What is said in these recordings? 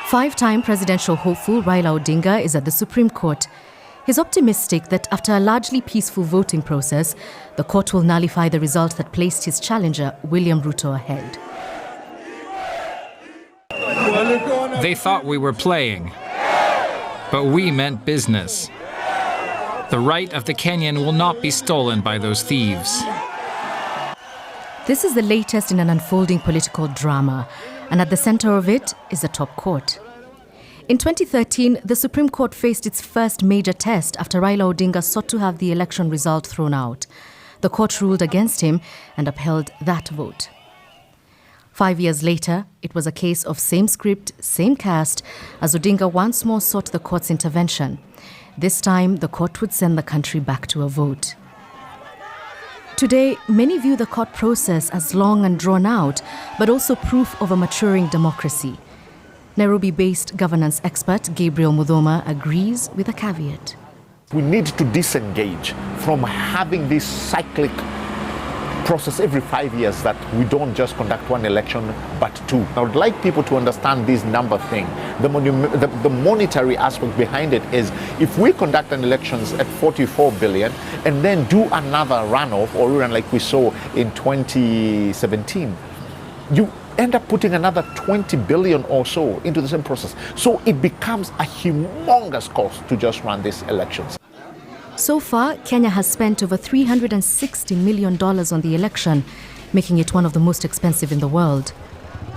Five-time presidential hopeful Raila Odinga is at the Supreme Court. He's optimistic that after a largely peaceful voting process, the court will nullify the result that placed his challenger, William Ruto, ahead. They thought we were playing, but we meant business. The right of the Kenyan will not be stolen by those thieves. This is the latest in an unfolding political drama, and at the center of it is the top court. In 2013, the Supreme Court faced its first major test after Raila Odinga sought to have the election result thrown out. The court ruled against him and upheld that vote. 5 years later, it was a case of same script, same cast, as Odinga once more sought the court's intervention. This time, the court would send the country back to a vote. Today, many view the court process as long and drawn out, but also proof of a maturing democracy. Nairobi-based governance expert Gabriel Muthoma agrees with a caveat. We need to disengage from having this cyclic process every 5 years that we don't just conduct one election but two. I would like people to understand this number thing. The monetary aspect behind it is if we conduct an elections at 44 billion and then do another runoff or rerun like we saw in 2017, you end up putting another 20 billion or so into the same process. So it becomes a humongous cost to just run these elections. So far, Kenya has spent over $360 million on the election, making it one of the most expensive in the world.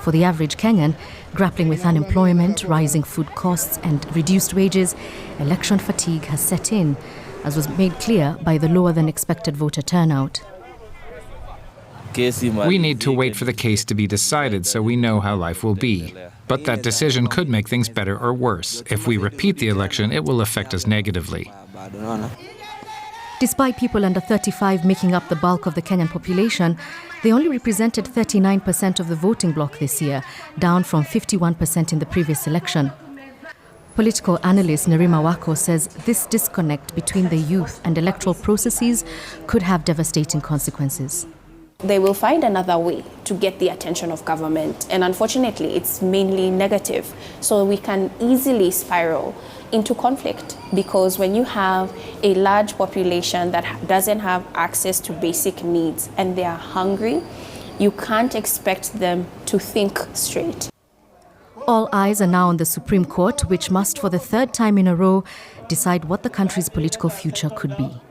For the average Kenyan, grappling with unemployment, rising food costs and reduced wages, election fatigue has set in, as was made clear by the lower than expected voter turnout. We need to wait for the case to be decided so we know how life will be. But that decision could make things better or worse. If we repeat the election, it will affect us negatively. Despite people under 35 making up the bulk of the Kenyan population, they only represented 39% of the voting bloc this year, down from 51% in the previous election. Political analyst Nerima Wako says this disconnect between the youth and electoral processes could have devastating consequences. They will find another way to get the attention of government, and unfortunately it's mainly negative. So we can easily spiral into conflict, because when you have a large population that doesn't have access to basic needs and they are hungry, you can't expect them to think straight. All eyes are now on the Supreme Court, which must for the third time in a row decide what the country's political future could be.